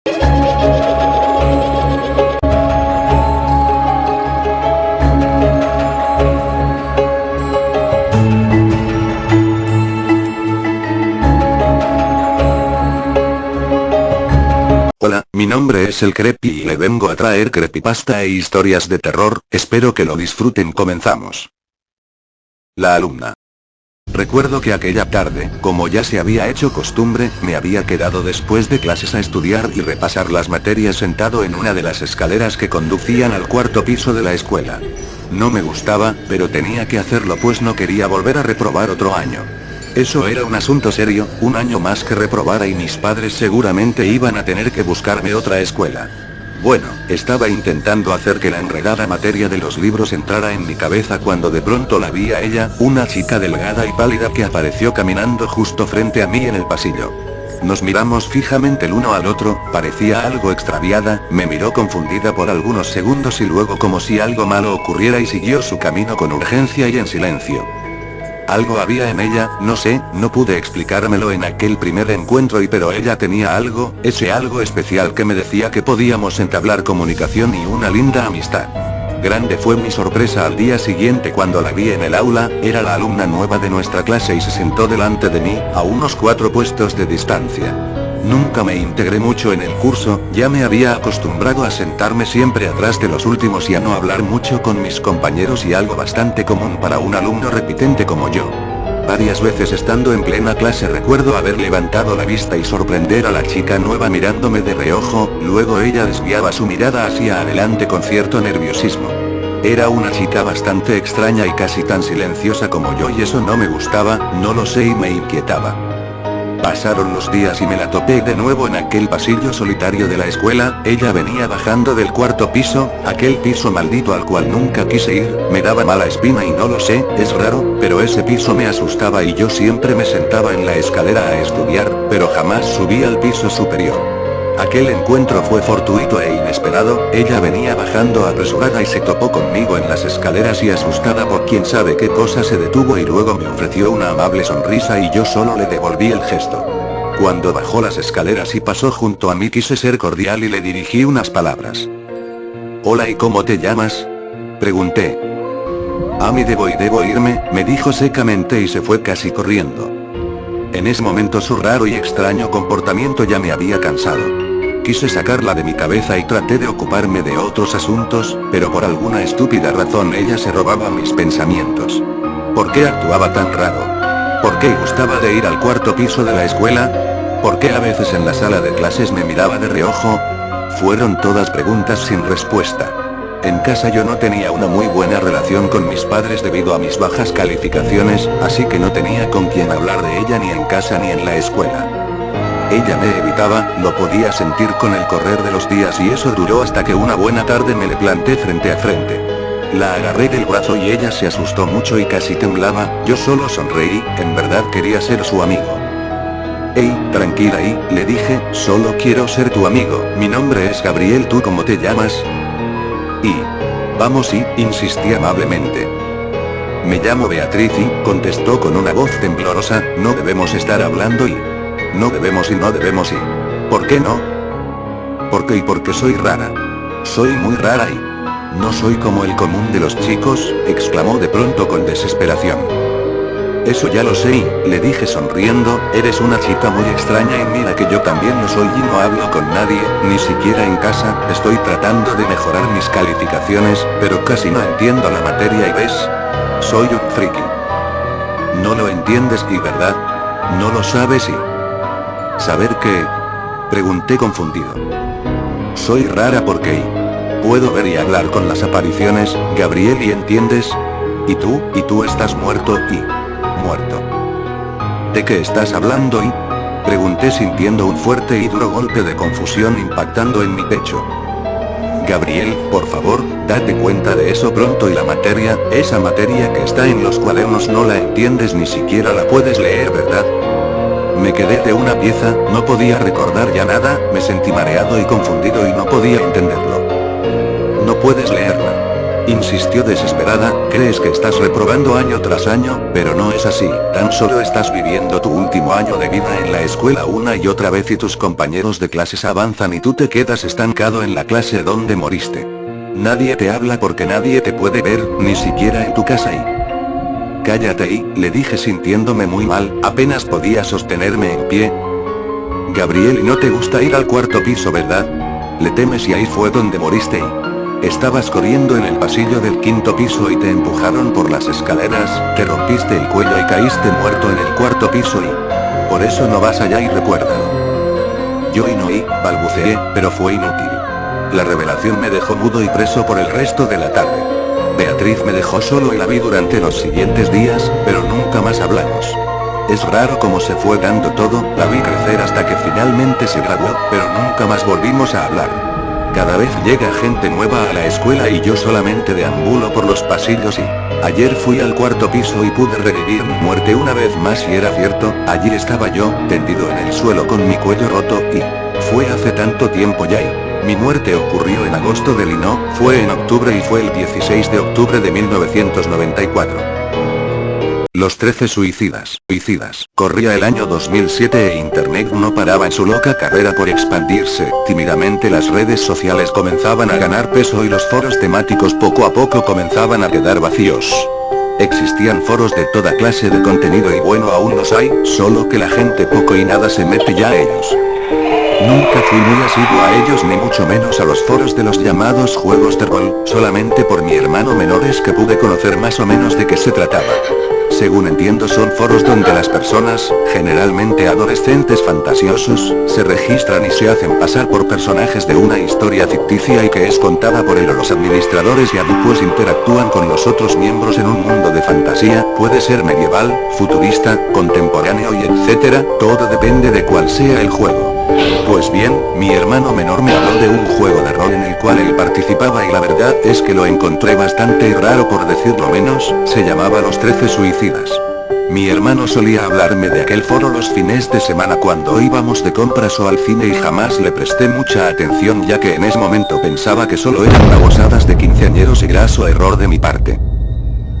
Hola, mi nombre es el Creepy y le vengo a traer creepypasta e historias de terror, espero que lo disfruten. Comenzamos. La alumna. Recuerdo que aquella tarde, como ya se había hecho costumbre, me había quedado después de clases a estudiar y repasar las materias sentado en una de las escaleras que conducían al cuarto piso de la escuela. No me gustaba, pero tenía que hacerlo pues no quería volver a reprobar otro año. Eso era un asunto serio, un año más que reprobara y mis padres seguramente iban a tener que buscarme otra escuela. Bueno, estaba intentando hacer que la enredada materia de los libros entrara en mi cabeza cuando de pronto la vi a ella, una chica delgada y pálida que apareció caminando justo frente a mí en el pasillo. Nos miramos fijamente el uno al otro, parecía algo extraviada, me miró confundida por algunos segundos y luego como si algo malo ocurriera y siguió su camino con urgencia y en silencio. Algo había en ella, no sé, no pude explicármelo en aquel primer encuentro pero ella tenía algo, ese algo especial que me decía que podíamos entablar comunicación y una linda amistad. Grande fue mi sorpresa al día siguiente cuando la vi en el aula, era la alumna nueva de nuestra clase y se sentó delante de mí, a unos 4 puestos de distancia. Nunca me integré mucho en el curso, ya me había acostumbrado a sentarme siempre atrás de los últimos y a no hablar mucho con mis compañeros y algo bastante común para un alumno repitente como yo. Varias veces estando en plena clase recuerdo haber levantado la vista y sorprender a la chica nueva mirándome de reojo, luego ella desviaba su mirada hacia adelante con cierto nerviosismo. Era una chica bastante extraña y casi tan silenciosa como yo y eso no me gustaba, no lo sé y me inquietaba. Pasaron los días y me la topé de nuevo en aquel pasillo solitario de la escuela, ella venía bajando del cuarto piso, aquel piso maldito al cual nunca quise ir, me daba mala espina y no lo sé, es raro, pero ese piso me asustaba y yo siempre me sentaba en la escalera a estudiar, pero jamás subí al piso superior. Aquel encuentro fue fortuito e inesperado, ella venía bajando apresurada y se topó conmigo en las escaleras y asustada por quién sabe qué cosa se detuvo y luego me ofreció una amable sonrisa y yo solo le devolví el gesto. Cuando bajó las escaleras y pasó junto a mí quise ser cordial y le dirigí unas palabras. «Hola, ¿y cómo te llamas?», pregunté. Debo irme», me dijo secamente y se fue casi corriendo. En ese momento su raro y extraño comportamiento ya me había cansado. Quise sacarla de mi cabeza y traté de ocuparme de otros asuntos, pero por alguna estúpida razón ella se robaba mis pensamientos. ¿Por qué actuaba tan raro? ¿Por qué gustaba de ir al cuarto piso de la escuela? ¿Por qué a veces en la sala de clases me miraba de reojo? Fueron todas preguntas sin respuesta. En casa yo no tenía una muy buena relación con mis padres debido a mis bajas calificaciones, así que no tenía con quien hablar de ella ni en casa ni en la escuela. Ella me evitaba, lo podía sentir con el correr de los días y eso duró hasta que una buena tarde me le planté frente a frente. La agarré del brazo y ella se asustó mucho y casi temblaba, yo solo sonreí, en verdad quería ser su amigo. «Hey, tranquila le dije, solo quiero ser tu amigo, mi nombre es Gabriel, ¿tú cómo te llamas?» «Vamos insistí amablemente. «Me llamo Beatriz contestó con una voz temblorosa, no debemos estar hablando no debemos ¿Por qué no?» Porque soy rara. Soy muy rara no soy como el común de los chicos», exclamó de pronto con desesperación. «Eso ya lo sé le dije sonriendo, eres una chica muy extraña y mira que yo también lo soy y no hablo con nadie, ni siquiera en casa, estoy tratando de mejorar mis calificaciones, pero casi no entiendo la materia y ves, soy un friki». «No lo entiendes ¿verdad? ¿No lo sabes ¿Saber qué?», pregunté confundido. «Soy rara porque puedo ver y hablar con las apariciones, Gabriel ¿entiendes? Y tú estás muerto muerto». «¿De qué estás hablando pregunté sintiendo un fuerte y duro golpe de confusión impactando en mi pecho. «Gabriel, por favor, date cuenta de eso pronto y la materia, esa materia que está en los cuadernos no la entiendes ni siquiera la puedes leer, ¿verdad?». Me quedé de una pieza, no podía recordar ya nada, me sentí mareado y confundido y no podía entenderlo. «No puedes leerla». Insistió desesperada, crees que estás reprobando año tras año, pero no es así, tan solo estás viviendo tu último año de vida en la escuela una y otra vez y tus compañeros de clases avanzan y tú te quedas estancado en la clase donde moriste. Nadie te habla porque nadie te puede ver, ni siquiera en tu casa y... Cállate y, le dije sintiéndome muy mal, apenas podía sostenerme en pie. Gabriel, y no te gusta ir al cuarto piso, ¿verdad? Le temes y ahí fue donde moriste y... Estabas corriendo en el pasillo del quinto piso y te empujaron por las escaleras, te rompiste el cuello y caíste muerto en el cuarto piso y... Por eso no vas allá y recuérdalo. Yo balbuceé, pero fue inútil. La revelación me dejó mudo y preso por el resto de la tarde. Beatriz me dejó solo y la vi durante los siguientes días, pero nunca más hablamos. Es raro cómo se fue dando todo, la vi crecer hasta que finalmente se graduó, pero nunca más volvimos a hablar. Cada vez llega gente nueva a la escuela y yo solamente deambulo por los pasillos y... Ayer fui al cuarto piso y pude revivir mi muerte una vez más y era cierto, allí estaba yo, tendido en el suelo con mi cuello roto y... Fue hace tanto tiempo ya y... Mi muerte ocurrió en agosto del y no, fue en octubre y fue el 16 de octubre de 1994. Los 13 suicidas. Corría el año 2007 e internet no paraba en su loca carrera por expandirse. Tímidamente las redes sociales comenzaban a ganar peso y los foros temáticos poco a poco comenzaban a quedar vacíos. Existían foros de toda clase de contenido y bueno, aún los hay, solo que la gente poco y nada se mete ya a ellos. Nunca fui muy asiduo a ellos ni mucho menos a los foros de los llamados juegos de rol, solamente por mi hermano menor es que pude conocer más o menos de qué se trataba. Según entiendo son foros donde las personas, generalmente adolescentes fantasiosos, se registran y se hacen pasar por personajes de una historia ficticia y que es contada por él o los administradores y después interactúan con los otros miembros en un mundo de fantasía, puede ser medieval, futurista, contemporáneo y etcétera, todo depende de cuál sea el juego. Pues bien, mi hermano menor me habló de un juego de rol en el cual él participaba y la verdad es que lo encontré bastante raro por decirlo menos, se llamaba Los 13 Suicidas. Mi hermano solía hablarme de aquel foro los fines de semana cuando íbamos de compras o al cine y jamás le presté mucha atención ya que en ese momento pensaba que solo eran babosadas de quinceañeros y graso error de mi parte.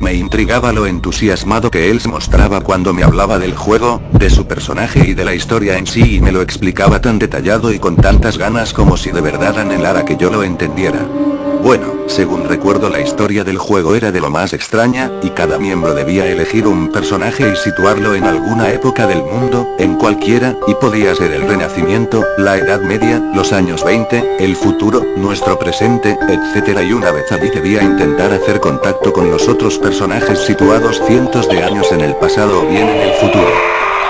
Me intrigaba lo entusiasmado que él se mostraba cuando me hablaba del juego, de su personaje y de la historia en sí y me lo explicaba tan detallado y con tantas ganas como si de verdad anhelara que yo lo entendiera. Bueno, según recuerdo la historia del juego era de lo más extraña, y cada miembro debía elegir un personaje y situarlo en alguna época del mundo, en cualquiera, y podía ser el Renacimiento, la Edad Media, los años 20, el futuro, nuestro presente, etc. Y una vez allí debía intentar hacer contacto con los otros personajes situados cientos de años en el pasado o bien en el futuro.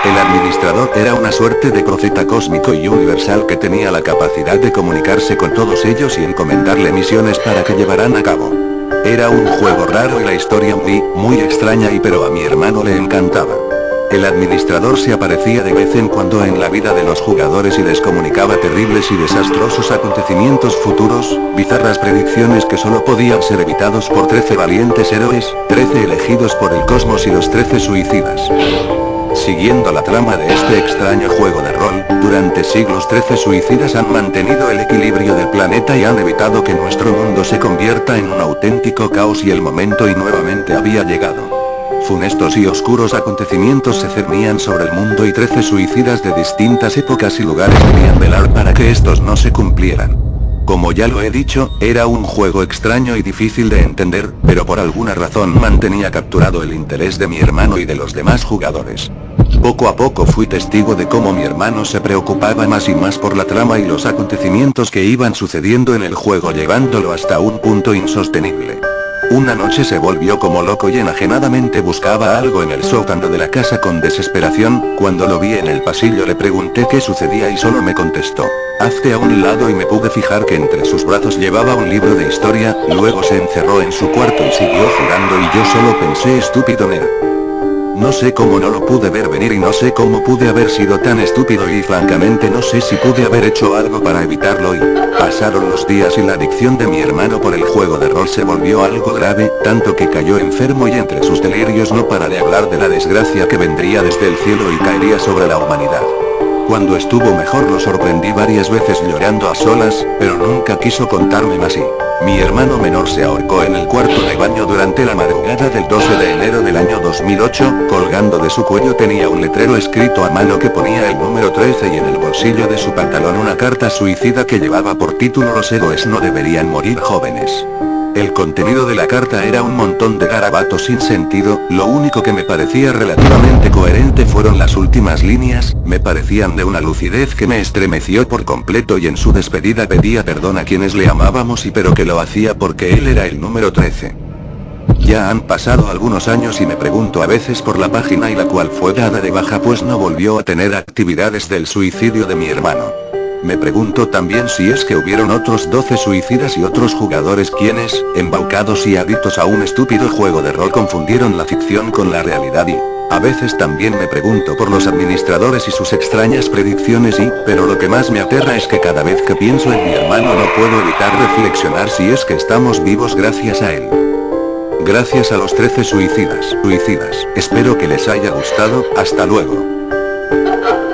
El administrador era una suerte de profeta cósmico y universal que tenía la capacidad de comunicarse con todos ellos y encomendarle misiones para que llevaran a cabo. Era un juego raro y la historia muy extraña pero a mi hermano le encantaba. El administrador se aparecía de vez en cuando en la vida de los jugadores y les comunicaba terribles y desastrosos acontecimientos futuros, bizarras predicciones que solo podían ser evitados por 13 valientes héroes, 13 elegidos por el cosmos y los 13 suicidas. Siguiendo la trama de este extraño juego de rol, durante siglos 13 suicidas han mantenido el equilibrio del planeta y han evitado que nuestro mundo se convierta en un auténtico caos y el momento y nuevamente había llegado. Funestos y oscuros acontecimientos se cernían sobre el mundo y 13 suicidas de distintas épocas y lugares debían velar para que estos no se cumplieran. Como ya lo he dicho, era un juego extraño y difícil de entender, pero por alguna razón mantenía capturado el interés de mi hermano y de los demás jugadores. Poco a poco fui testigo de cómo mi hermano se preocupaba más y más por la trama y los acontecimientos que iban sucediendo en el juego llevándolo hasta un punto insostenible. Una noche se volvió como loco y enajenadamente buscaba algo en el sótano de la casa con desesperación, cuando lo vi en el pasillo le pregunté qué sucedía y solo me contestó: hazte a un lado y me pude fijar que entre sus brazos llevaba un libro de historia, luego se encerró en su cuarto y siguió jugando y yo solo pensé estúpido nea. No sé cómo no lo pude ver venir y no sé cómo pude haber sido tan estúpido y francamente no sé si pude haber hecho algo para evitarlo y... Pasaron los días y la adicción de mi hermano por el juego de rol se volvió algo grave, tanto que cayó enfermo y entre sus delirios no para de hablar de la desgracia que vendría desde el cielo y caería sobre la humanidad. Cuando estuvo mejor lo sorprendí varias veces llorando a solas, pero nunca quiso contarme más y... Mi hermano menor se ahorcó en el cuarto de baño durante la madrugada del 12 de enero del año 2008, colgando de su cuello tenía un letrero escrito a mano que ponía el número 13 y en el bolsillo de su pantalón una carta suicida que llevaba por título "Los héroes no deberían morir jóvenes". El contenido de la carta era un montón de garabatos sin sentido, lo único que me parecía relativamente coherente fueron las últimas líneas, me parecían de una lucidez que me estremeció por completo y en su despedida pedía perdón a quienes le amábamos pero que lo hacía porque él era el número 13. Ya han pasado algunos años y me pregunto a veces por la página y la cual fue dada de baja pues no volvió a tener actividades del suicidio de mi hermano. Me pregunto también si es que hubieron otros 12 suicidas y otros jugadores quienes, embaucados y adictos a un estúpido juego de rol confundieron la ficción con la realidad y, a veces también me pregunto por los administradores y sus extrañas predicciones pero lo que más me aterra es que cada vez que pienso en mi hermano no puedo evitar reflexionar si es que estamos vivos gracias a él. Gracias a los 13 suicidas. Espero que les haya gustado, hasta luego.